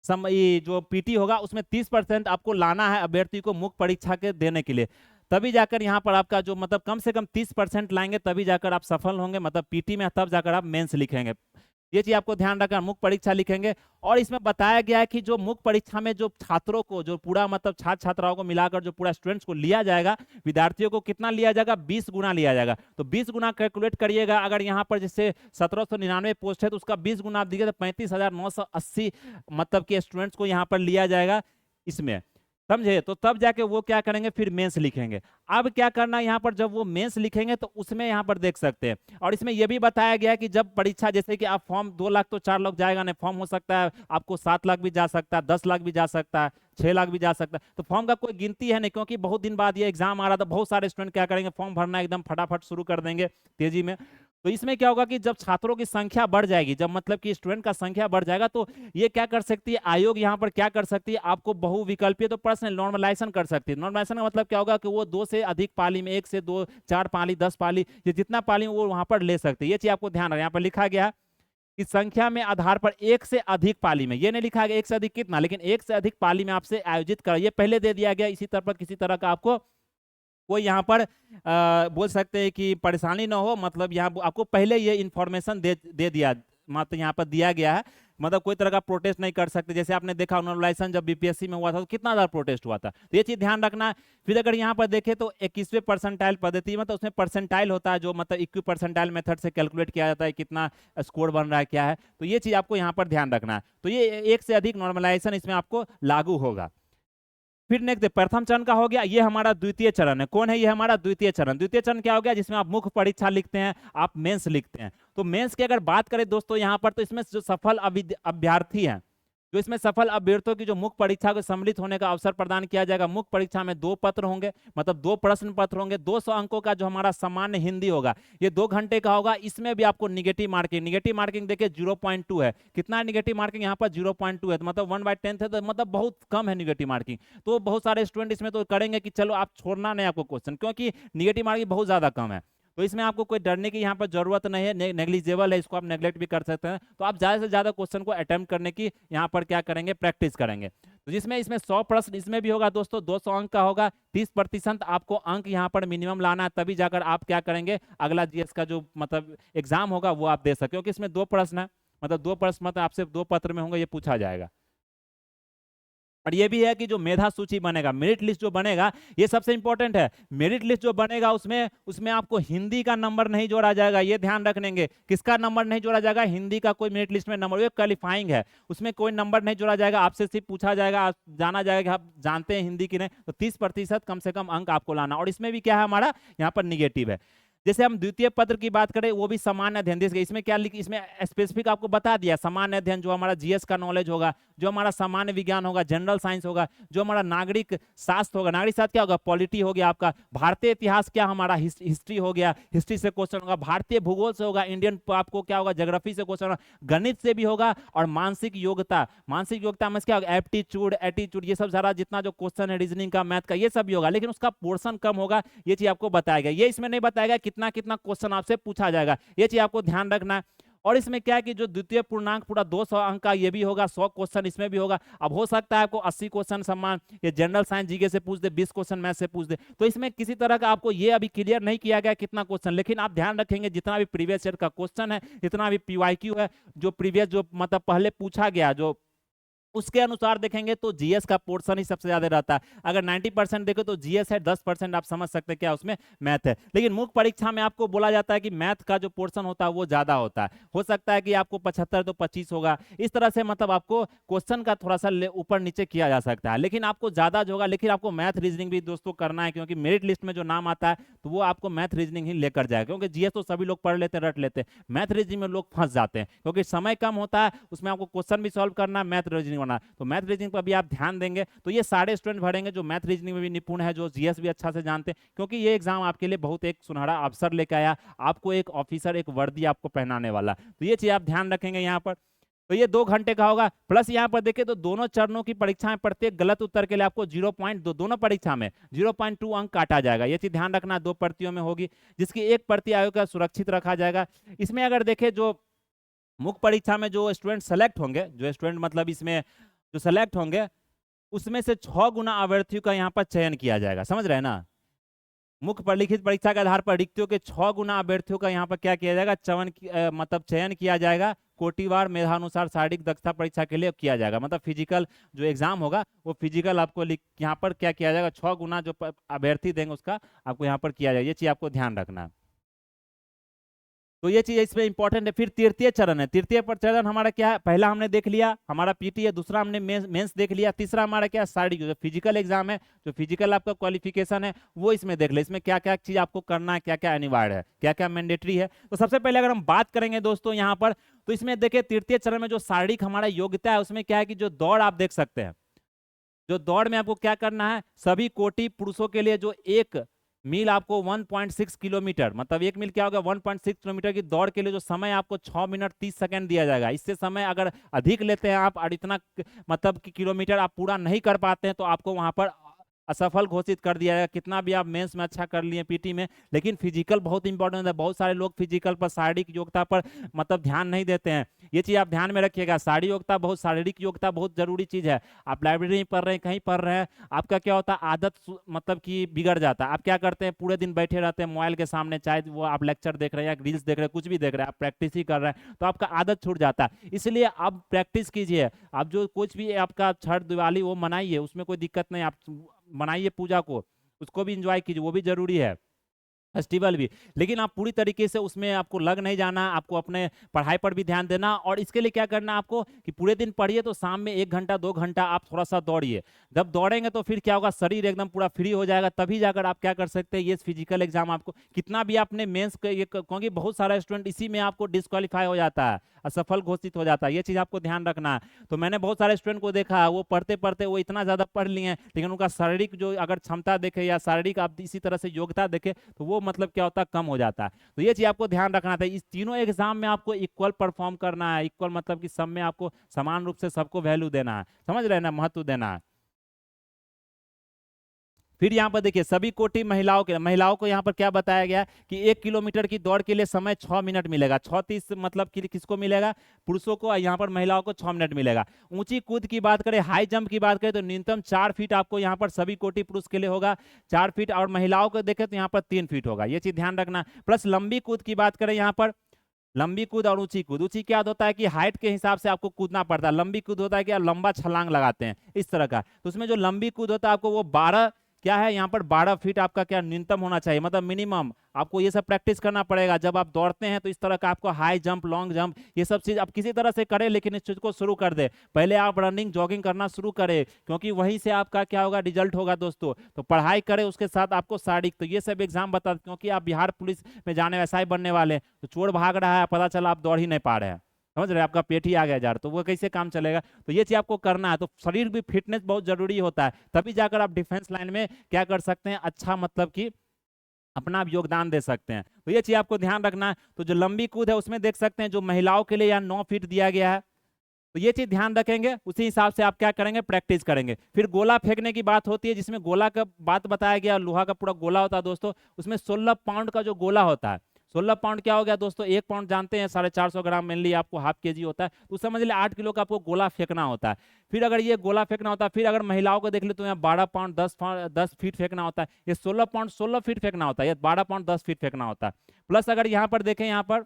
ये जो पीटी होगा उसमें 30% आपको लाना है अभ्यर्थी को मुख्य परीक्षा के देने के लिए, तभी जाकर यहाँ पर आपका जो मतलब कम से कम 30% लाएंगे, तभी जाकर आप सफल होंगे, मतलब पीटी में, तब जाकर आप मेंस लिखेंगे। ये चीज आपको ध्यान रखना, मुख्य परीक्षा लिखेंगे। और इसमें बताया गया है कि जो मुख्य परीक्षा में जो छात्रों को, जो पूरा मतलब छात्र छात्राओं को मिलाकर जो पूरा स्टूडेंट्स को लिया जाएगा, विद्यार्थियों को कितना लिया जाएगा, 20 गुना लिया जाएगा। तो 20 गुना कैलकुलेट करिएगा, अगर यहाँ पर जैसे 1799 पोस्ट है, तो उसका 20 गुना आप दीजिए तो 35,980 मतलब के स्टूडेंट्स को यहाँ पर लिया जाएगा इसमें, समझे। तो तब जाके वो क्या करेंगे, फिर मेंस लिखेंगे। अब क्या करना है यहाँ पर, जब वो मेंस लिखेंगे तो उसमें यहाँ पर देख सकते हैं, और इसमें यह भी बताया गया है कि जब परीक्षा, जैसे कि आप फॉर्म 2 लाख तो 4 लाख जाएगा नहीं, फॉर्म हो सकता है आपको 7 लाख भी जा सकता है, 10 लाख भी जा सकता है, 6 लाख भी जा सकता है। तो फॉर्म का कोई गिनती है नहीं, क्योंकि बहुत दिन बाद ये एग्जाम आ रहा था, बहुत सारे स्टूडेंट क्या करेंगे, फॉर्म भरना एकदम फटाफट शुरू कर देंगे तेजी में। तो इसमें क्या होगा कि जब छात्रों की संख्या बढ़ जाएगी, जब मतलब कि स्टूडेंट का संख्या बढ़ जाएगा, तो ये क्या कर सकती है आयोग, यहाँ पर क्या कर सकती है, आपको बहुविकल्पीय तो प्रश्न नॉर्मलाइजेशन कर सकती है। नॉर्मलाइजेशन का मतलब क्या होगा कि वो 2 से अधिक पाली में, 1 से 2, 4 पाली, 10 पाली, ये जितना पाली वो वहां पर ले सकते हैं। ये चीज आपको ध्यान रखना, यहाँ पर लिखा गया कि संख्या में आधार पर 1 से अधिक पाली में, ये नहीं लिखा गया 1 से अधिक कितना, लेकिन 1 से अधिक पाली में आपसे आयोजित कर, ये पहले दे दिया गया। इसी तरह पर किसी तरह का आपको कोई यहाँ पर बोल सकते हैं कि परेशानी ना हो, मतलब यहाँ आपको पहले ये इंफॉर्मेशन दे दिया, मतलब यहाँ पर दिया गया है, मतलब कोई तरह का प्रोटेस्ट नहीं कर सकते। जैसे आपने देखा नॉर्मलाइजेशन जब बीपीएससी में हुआ था तो कितना ज़्यादा प्रोटेस्ट हुआ था, तो ये चीज ध्यान रखना है। फिर अगर यहाँ पर देखें तो 21वें परसेंटाइल पद्धति, मतलब उसमें परसेंटाइल होता है, जो मतलब इक्वी परसेंटाइल मेथड से कैलकुलेट किया जाता है कितना स्कोर बन रहा है क्या है, तो ये चीज आपको यहाँ पर ध्यान रखना है। तो ये 1 से अधिक नॉर्मलाइजेशन इसमें आपको लागू होगा। फिर नेक्स्ट प्रथम चरण का हो गया, ये हमारा द्वितीय चरण है। कौन है ये हमारा द्वितीय चरण? द्वितीय चरण क्या हो गया, जिसमें आप मुख्य परीक्षा लिखते हैं, आप मेंस लिखते हैं। तो मेंस की अगर बात करें दोस्तों यहाँ पर, तो इसमें जो सफल अभ्यर्थी हैं, जो इसमें सफल अभ्यर्थियों की जो मुख्य परीक्षा को सम्मिलित होने का अवसर प्रदान किया जाएगा। मुख्य परीक्षा में 2 पत्र होंगे, मतलब 2 प्रश्न पत्र होंगे। 200 अंकों का जो हमारा सामान्य हिंदी होगा, ये 2 घंटे का होगा। इसमें भी आपको निगेटिव मार्किंग देखिए 0.2 है। कितना है निगेटिव मार्किंग यहाँ पर? 0.2 है, तो मतलब 1/10 है, तो मतलब बहुत कम है निगेटिव मार्किंग। तो बहुत सारे स्टूडेंट इसमें तो करेंगे कि चलो आप छोड़ना नहीं आपको क्वेश्चन, क्योंकि निगेटिव मार्किंग बहुत ज्यादा कम है। तो इसमें आपको कोई डरने की यहाँ पर जरूरत नहीं है, नेग्लिजिबल है, इसको आप नेग्लेक्ट भी कर सकते हैं। तो आप ज्यादा से ज्यादा क्वेश्चन को अटेम्प्ट करने की यहाँ पर क्या करेंगे, प्रैक्टिस करेंगे। तो जिसमें इसमें 100 प्रश्न इसमें भी होगा दोस्तों, 200 अंक का होगा। 30% आपको अंक यहाँ पर मिनिमम लाना है, तभी जाकर आप क्या करेंगे, अगला जीएस का जो मतलब एग्जाम होगा वो आप दे सके। क्योंकि इसमें 2 प्रश्न है, मतलब 2 प्रश्न मतलब आपसे 2 पत्र में होंगे, ये पूछा जाएगा। और ये भी है कि जो मेधा सूची बनेगा, मेरिट लिस्ट जो बनेगा, ये सबसे इंपॉर्टेंट है। मेरिट लिस्ट जो बनेगा उसमें उसमें आपको हिंदी का नंबर नहीं जोड़ा जाएगा, ये ध्यान रखेंगे। किसका नंबर नहीं जोड़ा जाएगा? हिंदी का कोई मेरिट लिस्ट में नंबर, ये क्वालिफाइंग है, उसमें कोई नंबर नहीं जोड़ा जाएगा। आपसे सिर्फ पूछा जाएगा, आप जाना जाएगा कि आप जानते हैं हिंदी की नहीं, तो 30% कम से कम अंक आपको लाना। और इसमें भी क्या है, हमारा यहाँ पर निगेटिव है। जैसे हम द्वितीय पत्र की बात करें, वो भी सामान्य अध्ययन, इसमें क्या लिख, इसमें स्पेसिफिक आपको बता दिया, सामान्य अध्ययन जो हमारा जीएस का नॉलेज होगा, जो हमारा सामान्य विज्ञान होगा, जनरल साइंस होगा, जो हमारा नागरिक शास्त्र होगा, नागरिक शास्त्र क्या होगा, पॉलिटी हो गया आपका, भारतीय इतिहास क्या हमारा हिस्ट्री हो गया, हिस्ट्री से क्वेश्चन होगा, भारतीय भूगोल से होगा, इंडियन आपको क्या होगा, ज्योग्राफी से क्वेश्चन होगा, गणित से भी होगा, और मानसिक योग्यता, मानसिक योग्यता में क्या होगा, एप्टीट्यूड, एटीट्यूड, ये सब सारा जितना जो क्वेश्चन है रीजनिंग का, मैथ का, ये सब भी होगा, लेकिन उसका पोर्शन कम होगा, ये चीज आपको बताया गया। ये इसमें नहीं बताएगा कितना कितना क्वेश्चन आपसे पूछा जाएगा, ये चीज आपको ध्यान रखना है। और इसमें क्या है कि जो द्वितीय पूर्णांक पूरा 200 अंक का ये भी होगा, 100 क्वेश्चन इसमें भी होगा। अब हो सकता है आपको 80 क्वेश्चन सम्मान ये जनरल साइंस जीके से पूछ दे, 20 क्वेश्चन मैथ से पूछ दे, तो इसमें किसी तरह का आपको ये अभी क्लियर नहीं किया गया कितना क्वेश्चन, लेकिन आप ध्यान रखेंगे जितना भी प्रीवियस ईयर का क्वेश्चन है, जितना भी पीवाईक्यू है, जो प्रीवियस जो मतलब पहले पूछा गया, जो उसके अनुसार देखेंगे तो जीएस का पोर्शन ही सबसे ज्यादा रहता है। अगर 90% देखो तो जीएस है, 10% आप समझ सकते हैं क्या उसमें मैथ है। लेकिन मुख्य परीक्षा में आपको बोला जाता है कि मैथ का जो पोर्शन होता है वो ज्यादा होता है, हो सकता है कि आपको 75 तो 25 होगा, इस तरह से मतलब आपको क्वेश्चन का थोड़ा सा ऊपर नीचे किया जा सकता है, लेकिन आपको ज्यादा जो होगा, लेकिन आपको मैथ रीजनिंग भी दोस्तों करना है, क्योंकि मेरिट लिस्ट में जो नाम आता है तो वो आपको मैथ रीजनिंग ही लेकर जाएगा, क्योंकि जीएस तो सभी लोग पढ़ लेते हैं, रट लेते हैं, मैथ रीजनिंग में लोग फंस जाते हैं, क्योंकि समय कम होता है, उसमें आपको क्वेश्चन भी सॉल्व करना है, मैथ रीजनिंग करना, तो मैथ रीजनिंग पर भी आप ध्यान देंगे तो ये सारे स्टूडेंट भरेंगे जो मैथ रीजनिंग में भी निपुण है, जो जीएस भी अच्छा से जानते हैं, क्योंकि ये एग्जाम आपके लिए बहुत एक सुनहरा अवसर लेकर आया, आपको एक ऑफिसर, एक वर्दी आपको पहनाने वाला, तो ये चीज आप ध्यान रखेंगे यहाँ पर। तो ये 2 घंटे का होगा, प्लस यहाँ पर देखिए तो दोनों चरणों की परीक्षा में प्रत्येक गलत उत्तर के लिए आपको 0.2, दोनों परीक्षा में 0.2 अंक काटा जाएगा, ये चीज ध्यान रखना, 2 प्रतियों में होगी, जिसकी एक प्रति आयोग का सुरक्षित रखा जाएगा। इसमें अगर देखें जो मुख्य परीक्षा में जो स्टूडेंट सेलेक्ट होंगे, जो स्टूडेंट मतलब इसमें जो सेलेक्ट होंगे, उसमें से 6 गुना अभ्यर्थियों का यहाँ पर चयन किया जाएगा, समझ रहे हैं ना। मुख्य प्रलिखित परीक्षा के आधार पर रिक्तियों के 6 गुना अभ्यर्थियों का यहाँ पर क्या किया जाएगा, मतलब चयन किया जाएगा, कोटिवार मेधानुसार शारीरिक दक्षता परीक्षा के लिए किया जाएगा, मतलब फिजिकल जो एग्जाम होगा वो फिजिकल आपको यहाँ पर क्या किया जाएगा, 6 गुना जो अभ्यर्थी देंगे उसका आपको यहाँ पर किया जाएगा, ये चीज आपको ध्यान रखना है। तो ये चीज इसमें इंपॉर्टेंट है। फिर तृतीय चरण है, तृतीय चरण हमारा क्या है, पहला हमने देख लिया हमारा पीटी है, दूसरा हमने मेंस देख लिया, तीसरा हमारा क्या शारीरिक जो फिजिकल एग्जाम है, जो फिजिकल आपका क्वालिफिकेशन है वो इसमें देख ले, इसमें क्या क्या चीज आपको करना है, क्या क्या अनिवार्य है, क्या क्या मैंडेटरी है। तो सबसे पहले अगर हम बात करेंगे दोस्तों यहाँ पर, तो इसमें देखिए तृतीय चरण में जो शारीरिक हमारा योग्यता है उसमें क्या है कि जो दौड़ आप देख सकते हैं, जो दौड़ में आपको क्या करना है, सभी कोटि पुरुषों के लिए जो 1 मील आपको 1.6 किलोमीटर, मतलब 1 मील क्या होगा 1.6 किलोमीटर की दौड़ के लिए जो समय आपको 6 मिनट 30 सेकंड दिया जाएगा। इससे समय अगर अधिक लेते हैं आप और इतना मतलब कि किलोमीटर आप पूरा नहीं कर पाते हैं तो आपको वहां पर असफल घोषित कर दिया जाएगा, कितना भी आप मेंस में अच्छा कर लिए पीटी में, लेकिन फिजिकल बहुत इंपॉर्टेंट है। बहुत सारे लोग फिजिकल पर, शारीरिक योग्यता पर मतलब ध्यान नहीं देते हैं, ये चीज आप ध्यान में रखिएगा। शारीरिक योग्यता बहुत जरूरी चीज है। आप लाइब्रेरी में पढ़ रहे हैं, कहीं पढ़ रहे हैं, आपका क्या होता है आदत मतलब कि बिगड़ जाता है। आप क्या करते हैं, पूरे दिन बैठे रहते हैं मोबाइल के सामने, चाहे वो आप लेक्चर देख रहे हैं या रील्स देख रहे हैं, कुछ भी देख रहे हैं, आप प्रैक्टिस ही कर रहे हैं, तो आपका आदत छूट जाता है। इसलिए आप प्रैक्टिस कीजिए, आप जो कुछ भी आपका छठ दिवाली वो मनाइए, उसमें कोई दिक्कत नहीं, आप मनाइए पूजा को, उसको भी एंजॉय कीजिए, वो भी जरूरी है, फेस्टिवल भी, लेकिन आप पूरी तरीके से उसमें आपको लग नहीं जाना, आपको अपने पढ़ाई पर भी ध्यान देना। और इसके लिए क्या करना आपको कि पूरे दिन पढ़िए तो शाम में 1 घंटा 2 घंटा आप थोड़ा सा दौड़िए। जब दौड़ेंगे तो फिर क्या होगा, शरीर एकदम पूरा फ्री हो जाएगा, तभी जाकर आप क्या कर सकते हैं, ये फिजिकल एग्जाम आपको कितना भी आपने मेंस क्योंकि बहुत सारा स्टूडेंट इसी में आपको डिस्क्वालीफाई हो जाता है, असफल घोषित हो जाता है, ये चीज आपको ध्यान रखना है। तो मैंने बहुत सारे स्टूडेंट को देखा है, वो पढ़ते पढ़ते वो इतना ज्यादा पढ़ लिए हैं, लेकिन उनका शारीरिक जो अगर क्षमता देखे या शारीरिक आप इसी तरह से योग्यता देखे तो वो मतलब क्या होता है, कम हो जाता है। तो ये चीज आपको ध्यान रखना था, इस तीनों एग्जाम में आपको इक्वल परफॉर्म करना है, इक्वल मतलब कि सब में आपको समान रूप से सबको वैल्यू देना है, समझ रहे हैं ना, महत्व देना है। फिर यहाँ पर देखिए सभी कोटि महिलाओं को यहाँ पर क्या बताया गया कि 1 किलोमीटर की दौड़ के लिए समय 6 मिनट मिलेगा, 6:30 मतलब कि किसको मिलेगा, पुरुषों को, यहाँ पर महिलाओं को 6 मिनट मिलेगा। ऊंची कूद की बात करें, हाई जंप की बात करें तो न्यूनतम 4 फीट आपको यहाँ पर सभी कोटि पुरुष के लिए होगा, 4 फीट, और महिलाओं को देखें तो यहाँ पर 3 फीट होगा, ये चीज ध्यान रखना। प्लस लंबी कूद की बात करें यहाँ पर लंबी कूद और ऊंची कूद। ऊंची क्या होता है कि हाइट के हिसाब से आपको कूदना पड़ता है, लंबी कूद होता है कि आप लंबा छलांग लगाते हैं इस तरह का। तो उसमें जो लंबी कूद होता है आपको वो 12 क्या है यहाँ पर 12 फीट आपका क्या न्यूनतम होना चाहिए, मतलब मिनिमम। आपको ये सब प्रैक्टिस करना पड़ेगा जब आप दौड़ते हैं, तो इस तरह का आपको हाई जंप, लॉन्ग जंप, ये सब चीज आप किसी तरह से करें, लेकिन इस चीज को शुरू कर दे। पहले आप रनिंग जॉगिंग करना शुरू करें, क्योंकि वहीं से आपका क्या होगा, रिजल्ट होगा दोस्तों। तो पढ़ाई करें, उसके साथ आपको शारीरिक, तो ये सब एग्जाम बता, क्योंकि आप बिहार पुलिस में जाने वैसा ही बनने वाले हैं। तो चोर भाग रहा है, पता चला आप दौड़ ही नहीं पा रहे हैं, समझ रहे हैं, आपका पेट ही आ गया जार, तो वो कैसे काम चलेगा। तो ये चीज आपको करना है। तो शरीर भी फिटनेस बहुत जरूरी होता है, तभी जाकर आप डिफेंस लाइन में क्या कर सकते हैं, अच्छा मतलब कि अपना आप योगदान दे सकते हैं। तो ये चीज आपको ध्यान रखना है। तो जो लंबी कूद है उसमें देख सकते हैं जो महिलाओं के लिए यहाँ 9 फीट दिया गया है। तो ये चीज ध्यान रखेंगे, उसी हिसाब से आप क्या करेंगे, प्रैक्टिस करेंगे। फिर गोला फेंकने की बात होती है, जिसमें गोला का बात बताया गया, लोहा का पूरा गोला होता है दोस्तों। उसमें 16 पाउंड का जो गोला होता है, 16 पाउंड क्या हो गया दोस्तों, 1 पाउंड जानते हैं 450 ग्राम, मेनली आपको हाफ केजी होता है, तो समझ लिया 8 किलो का आपको गोला फेंकना होता है। फिर अगर ये गोला फेंकना होता है, फिर अगर महिलाओं को देख ले तो यहाँ 12 पाउंड 10 फीट फेंकना होता है। ये 16 पाउंड 16 फीट फेंकना होता है, ये 12 पाउंड 10 फीट फेंकना होता है। प्लस अगर यहाँ पर देखें, यहाँ पर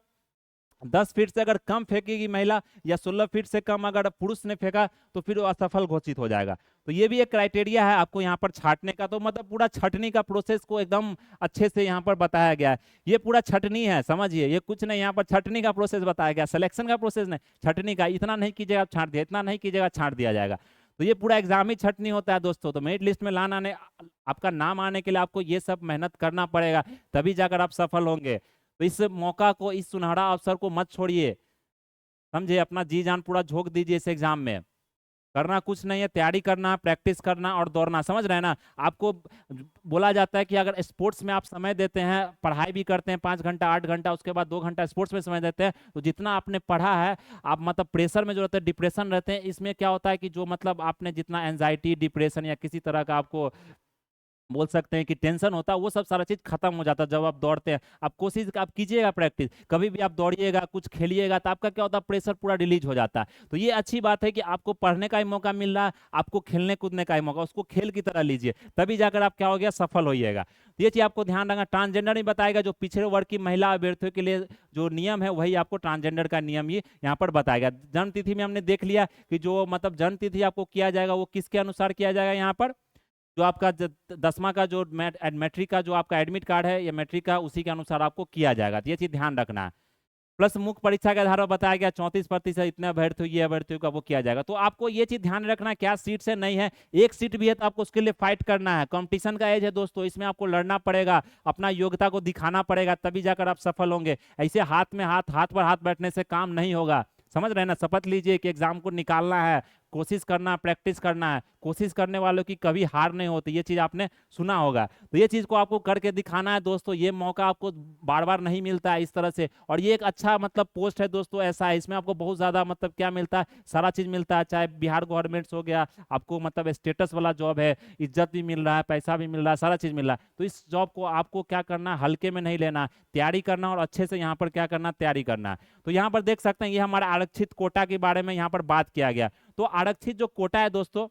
10 फीट से अगर कम फेंकेगी महिला, या 16 फीट से कम अगर पुरुष ने फेंका, तो फिर वो असफल घोषित हो जाएगा। तो ये भी एक क्राइटेरिया है आपको यहाँ पर छांटने का। तो मतलब पूरा छटनी का प्रोसेस को एकदम अच्छे से यहाँ पर बताया गया है। ये पूरा छटनी है, समझिए, ये कुछ नहीं, यहाँ पर छटनी का प्रोसेस बताया गया, सिलेक्शन का प्रोसेस नहीं, छटनी का। इतना नहीं कीजिएगा आप छांट दिया, इतना नहीं कीजिएगा छांट दिया जाएगा। तो ये पूरा एग्जाम ही छटनी होता है दोस्तों। तो मेरिट लिस्ट में लाना, आपका नाम आने के लिए आपको ये सब मेहनत करना पड़ेगा, तभी जाकर आप सफल होंगे। तो इस मौका को, इस सुनहरा अवसर को मत छोड़िए, समझे, अपना जी जान पूरा झोंक दीजिए इस एग्जाम में। करना कुछ नहीं है, तैयारी करना, प्रैक्टिस करना और दौड़ना, समझ रहे हैं ना। आपको बोला जाता है कि अगर स्पोर्ट्स में आप समय देते हैं, पढ़ाई भी करते हैं 5 घंटा 8 घंटा, उसके बाद 2 घंटा स्पोर्ट्स में समय देते हैं, तो जितना आपने पढ़ा है, आप मतलब प्रेशर में जो रहते हैं, डिप्रेशन रहते हैं, इसमें क्या होता है कि जो मतलब आपने जितना एंजाइटी, डिप्रेशन या किसी तरह का आपको बोल सकते हैं कि टेंशन होता है, वो सब सारा चीज खत्म हो जाता है जब आप दौड़ते हैं। आप कोशिश आप कीजिएगा, प्रैक्टिस कभी भी आप दौड़िएगा, कुछ खेलिएगा, तो आपका क्या होता है, प्रेशर पूरा रिलीज हो जाता है। तो ये अच्छी बात है कि आपको पढ़ने का ही मौका मिल रहा है, आपको खेलने कूदने का ही मौका, उसको खेल की तरह लीजिए, तभी जाकर आप क्या हो गया, सफल होइएगा। तो ये चीज आपको ध्यान रखना। ट्रांसजेंडर नहीं बताएगा, जो पिछड़े वर्ग की महिला अभ्यर्थियों के लिए जो नियम है, वही आपको ट्रांसजेंडर का नियम ही यहाँ पर बताएगा। जन्म तिथि में हमने देख लिया कि जो मतलब जन्म तिथि आपको किया जाएगा, वो किसके अनुसार किया जाएगा, यहाँ पर जो आपका 10वां का जो मैट्रिक का जो आपका एडमिट कार्ड है या मैट्रिक का, उसी के अनुसार आपको किया जाएगा। तो ये चीज ध्यान रखना है। प्लस मुख्य परीक्षा के आधार पर बताया गया 34% इतने अभ्यर्थियों, ये अभ्यर्थियों का वो किया जाएगा। तो आपको ये चीज ध्यान रखना है, क्या सीट से नहीं है, एक सीट भी है तो आपको उसके लिए फाइट करना है। कंपटीशन का एज है दोस्तों, इसमें आपको लड़ना पड़ेगा, अपना योग्यता को दिखाना पड़ेगा, तभी जाकर आप सफल होंगे। ऐसे हाथ में हाथ, हाथ पर हाथ बैठने से काम नहीं होगा, समझ रहे हैं ना। शपथ लीजिए कि एग्जाम को निकालना है, कोशिश करना, प्रैक्टिस करना है। कोशिश करने वालों की कभी हार नहीं होती, ये चीज आपने सुना होगा। तो ये चीज को आपको करके दिखाना है दोस्तों। ये मौका आपको बार बार नहीं मिलता है इस तरह से, और ये एक अच्छा मतलब पोस्ट है दोस्तों, ऐसा है, इसमें आपको बहुत ज्यादा मतलब क्या मिलता है, सारा चीज मिलता है। चाहे बिहार गवर्नमेंट हो गया, आपको मतलब स्टेटस वाला जॉब है, इज्जत भी मिल रहा है, पैसा भी मिल रहा है, सारा चीज मिल रहा है। तो इस जॉब को आपको क्या करना है, हल्के में नहीं लेना, तैयारी करना और अच्छे से यहाँ पर क्या करना, तैयारी करना है। तो यहाँ पर देख सकते हैं, ये हमारा आरक्षित कोटा के बारे में यहाँ पर बात किया गया। तो आरक्षित जो कोटा है दोस्तों,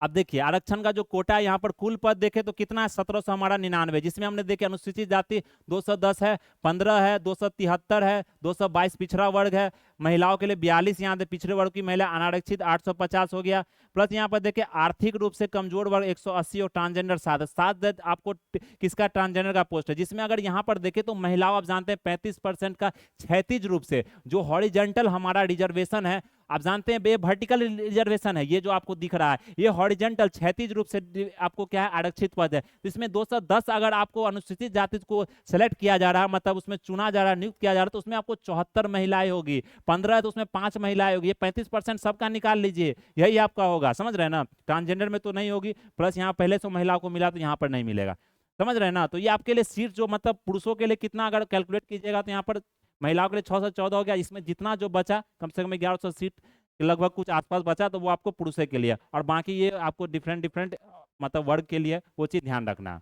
अब देखिए आरक्षण का जो कोटा है, यहाँ पर कुल पद देखे तो कितना है, 1700 हमारा 99, जिसमें हमने देखे अनुसूचित जाति 210 है, 15 है, 273 है, 222 पिछड़ा वर्ग है, महिलाओं के लिए 42 यहाँ पिछड़े वर्ग की महिला अनारक्षित 850 हो गया। प्लस यहाँ पर देखिए आर्थिक रूप से कमजोर वर्ग 180 और ट्रांसजेंडर 7 आपको किसका ट्रांसजेंडर का पोस्ट है, जिसमें अगर यहाँ पर देखे तो महिलाओं आप जानते हैं 35% का क्षैतिज रूप से जो हॉरिजेंटल हमारा रिजर्वेशन है, आप जानते हैं, बे वर्टिकल रिजर्वेशन है, ये जो आपको दिख रहा है, ये हॉरिजेंटल क्षैतिज रूप से आपको क्या है, आरक्षित पद है। तो इसमें 210 अगर आपको अनुसूचित जाति को सेलेक्ट किया जा रहा है, मतलब उसमें चुना जा रहा है, नियुक्त किया जा रहा है, तो उसमें आपको 74 महिलाएं होगी, 15 है तो उसमें 5 महिलाएं होगी, 35% सबका निकाल लीजिए, यही आपका होगा, समझ रहे हैं ना। ट्रांसजेंडर में तो नहीं होगी, प्लस यहाँ पहले से महिलाओं को मिला तो यहाँ पर नहीं मिलेगा, समझ रहे हैं ना। तो ये आपके लिए सीट जो मतलब पुरुषों के लिए कितना अगर कैलकुलेट कीजिएगा तो यहाँ पर महिलाओं के लिए 614 हो गया, इसमें जितना जो बचा कम से कम 1100 सीट के लगभग कुछ आसपास बचा, तो वो आपको पुरुषों के लिए, और बाकी ये आपको डिफरेंट डिफरेंट मतलब वर्ग के लिए, वो चीज ध्यान रखना।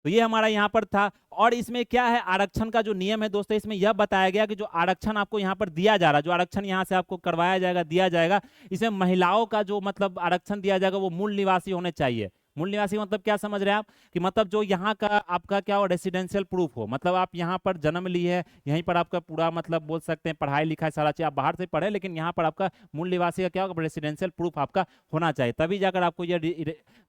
तो ये हमारा यहाँ पर था। और इसमें क्या है, आरक्षण का जो नियम है दोस्तों, इसमें यह बताया गया कि जो आरक्षण आपको यहाँ पर दिया जा रहा है, जो आरक्षण यहाँ से आपको करवाया जाएगा, दिया जाएगा, इसमें महिलाओं का जो मतलब आरक्षण दिया जाएगा वो मूल निवासी होने चाहिए, मूल निवासी मतलब क्या समझ रहे हैं आप, कि मतलब जो यहाँ का आपका क्या हो, रेसिडेंशियल प्रूफ हो, मतलब आप यहाँ पर जन्म लिए है, यहीं पर आपका पूरा मतलब बोल सकते हैं पढ़ाई लिखाई सारा चीज, आप बाहर से पढ़े लेकिन यहाँ पर आपका मूल निवासी का क्या होगा, रेसिडेंशियल प्रूफ आपका होना चाहिए, तभी जाकर आपको ये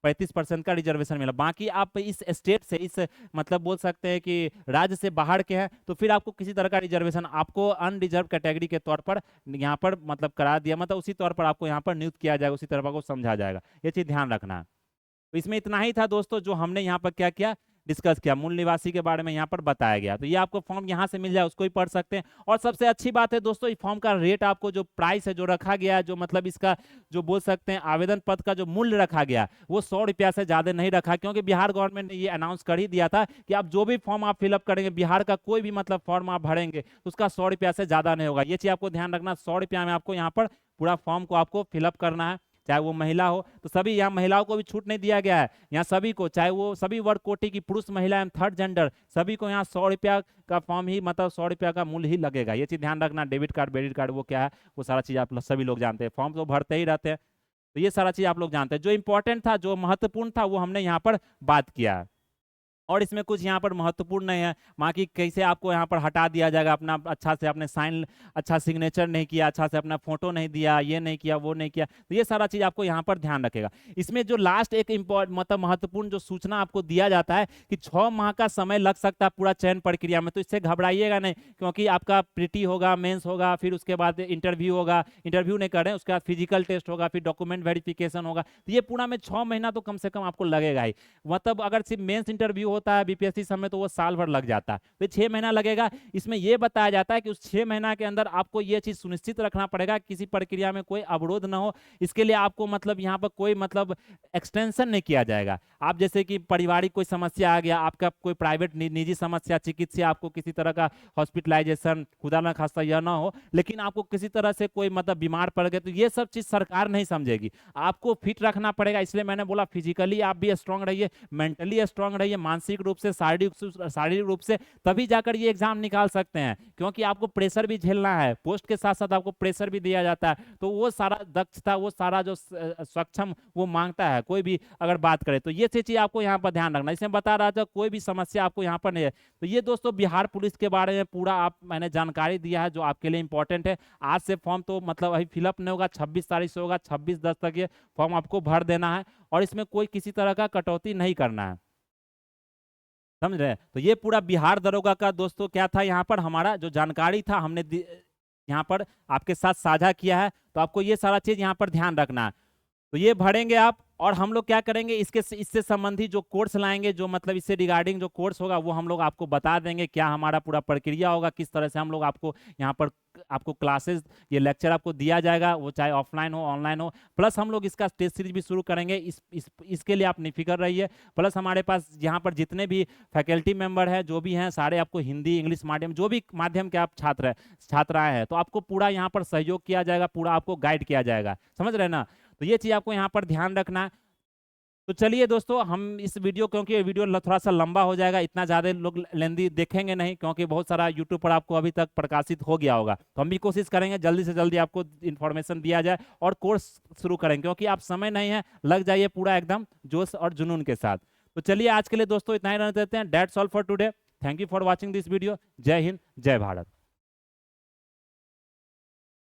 35% का रिजर्वेशन मिला। बाकी आप इस स्टेट से, इस मतलब बोल सकते हैं कि राज्य से बाहर के हैं, तो फिर आपको किसी तरह का रिजर्वेशन आपको अनरिजर्व कैटेगरी के तौर पर यहाँ पर मतलब करा दिया, मतलब उसी तौर पर आपको यहाँ पर नियुक्त किया जाएगा, उसी तरह आपको समझा जाएगा, ये चीज ध्यान रखना है। तो इसमें इतना ही था दोस्तों जो हमने यहाँ पर क्या किया, डिस्कस किया, मूल निवासी के बारे में यहाँ पर बताया गया। तो ये आपको फॉर्म यहाँ से मिल जाए, उसको ही पढ़ सकते हैं। और सबसे अच्छी बात है दोस्तों, इस फॉर्म का रेट आपको जो प्राइस है जो रखा गया है, जो मतलब इसका जो बोल सकते हैं आवेदन पत्र का जो मूल्य रखा गया वो 100 रुपया से ज्यादा नहीं रखा, क्योंकि बिहार गवर्नमेंट ने ये अनाउंस कर ही दिया था कि आप जो भी फॉर्म आप फिलअप करेंगे, बिहार का कोई भी मतलब फॉर्म आप भरेंगे तो उसका 100 रुपया से ज्यादा नहीं होगा। ये चीज आपको ध्यान रखना, 100 रुपया में आपको यहाँ पर पूरा फॉर्म को आपको फिलअप करना है, चाहे वो महिला हो, तो सभी यहाँ महिलाओं को भी छूट नहीं दिया गया है, यहाँ सभी को, चाहे वो सभी वर्ग कोटि की पुरुष महिला एवं थर्ड जेंडर, सभी को यहाँ 100 रुपया का फॉर्म ही मतलब 100 रुपया का मूल्य ही लगेगा। ये चीज ध्यान रखना। डेबिट कार्ड क्रेडिट कार्ड वो क्या है, वो सारा चीज आप सभी लोग जानते हैं, फॉर्म तो भरते ही रहते हैं, तो ये सारा चीज आप लोग जानते हैं। जो इंपॉर्टेंट था, जो महत्वपूर्ण था, वो हमने यहाँ पर बात किया है। और इसमें कुछ यहाँ पर महत्वपूर्ण नहीं है, बाकी कैसे आपको यहाँ पर हटा दिया जाएगा, अपना अच्छा से आपने साइन, अच्छा सिग्नेचर नहीं किया, अच्छा से अपना फोटो नहीं दिया, ये नहीं किया, वो नहीं किया, तो ये सारा चीज आपको यहाँ पर ध्यान रखेगा। इसमें जो लास्ट एक मतलब महत्वपूर्ण जो सूचना आपको दिया जाता है कि 6 माह का समय लग सकता है पूरा चयन प्रक्रिया में, तो इससे घबराइएगा नहीं, क्योंकि आपका प्रीटी होगा, मेंस होगा, फिर उसके बाद इंटरव्यू होगा, इंटरव्यू नहीं कर रहे हैं, उसके बाद फिजिकल टेस्ट होगा, फिर डॉक्यूमेंट वेरिफिकेशन होगा, तो ये पूरा में 6 महीना तो कम से कम आपको लगेगा ही। मतलब अगर सिर्फ मेंस इंटरव्यू होता है बीपीएससी समय तो वो साल भर लग जाता है, तो 6 महीना लगेगा। इसमें यह बताया जाता है कि उस 6 महीना के अंदर आपको ये चीज सुनिश्चित रखना पड़ेगा किसी प्रक्रिया में कोई अवरोध ना हो, इसके लिए आपको मतलब यहाँ पर कोई मतलब एक्सटेंशन नहीं किया जाएगा। आप जैसे कि पारिवारिक कोई समस्या आ गया, आपका कोई प्राइवेट निजी समस्या, चिकित्सा, आपको किसी तरह का हॉस्पिटलाइजेशन, खुदा ना खास्ता यह ना हो, लेकिन आपको किसी तरह से कोई मतलब बीमार पड़ गए, तो ये सब चीज सरकार नहीं समझेगी, आपको फिट रखना पड़ेगा। इसलिए मैंने बोला फिजिकली आप भी स्ट्रांग रहिए, मेंटली स्ट्रांग रहिए, मानसिक रूप से, शारीरिक रूप से, तभी जाकर ये एग्जाम निकाल सकते हैं, क्योंकि आपको प्रेशर भी झेलना है, पोस्ट के साथ साथ आपको प्रेशर भी दिया जाता है, तो वो सारा दक्षता, वो सारा जो सक्षम वो मांगता है कोई भी अगर बात करे, तो ये चीज आपको यहाँ पर ध्यान रखना। इसमें बता रहा था कोई भी समस्या आपको यहाँ पर नहीं है। तो ये दोस्तों बिहार पुलिस के बारे में पूरा आप मैंने जानकारी दिया है जो आपके लिए इंपॉर्टेंट है। आज से फॉर्म तो मतलब अभी फिलअप नहीं होगा, 26 तारीख से होगा, 26/10 तक ये फॉर्म आपको भर देना है, और इसमें कोई किसी तरह का कटौती नहीं करना है, समझ रहे हैं। तो ये पूरा बिहार दरोगा का दोस्तों क्या था, यहाँ पर हमारा जो जानकारी था हमने यहाँ पर आपके साथ साझा किया है, तो आपको ये सारा चीज यहाँ पर ध्यान रखना है। तो ये भरेंगे आप, और हम लोग क्या करेंगे, इससे संबंधी जो कोर्स लाएंगे, जो मतलब इससे रिगार्डिंग जो कोर्स होगा वो हम लोग आपको बता देंगे, क्या हमारा पूरा प्रक्रिया होगा, किस तरह से हम लोग आपको यहाँ पर आपको क्लासेस, ये लेक्चर आपको दिया जाएगा, वो चाहे ऑफलाइन हो ऑनलाइन हो। प्लस हम लोग इसका टेस्ट सीरीज भी शुरू करेंगे, इसके लिए आप निफिक्र रहिए। प्लस हमारे पास यहाँ पर जितने भी फैकल्टी मेंबर हैं, जो भी हैं, सारे आपको हिंदी इंग्लिश माध्यम, जो भी माध्यम के आप छात्र हैं, छात्राएं हैं, तो आपको पूरा यहाँ पर सहयोग किया जाएगा, पूरा आपको गाइड किया जाएगा, समझ रहे हैं ना। तो ये चीज आपको यहाँ पर ध्यान रखना है। तो चलिए दोस्तों, हम इस वीडियो, क्योंकि ये वीडियो थोड़ा सा लंबा हो जाएगा, इतना ज़्यादा लोग लेंदी देखेंगे नहीं, क्योंकि बहुत सारा यूट्यूब पर आपको अभी तक प्रकाशित हो गया होगा, तो हम भी कोशिश करेंगे जल्दी से जल्दी आपको इन्फॉर्मेशन दिया जाए और कोर्स शुरू करेंगे, क्योंकि आप समय नहीं है, लग जाइए पूरा एकदम जोश और जुनून के साथ। तो चलिए आज के लिए दोस्तों इतना ही रहने देते हैं। That's all for today. Thank you for watching this video. जय हिंद, जय भारत।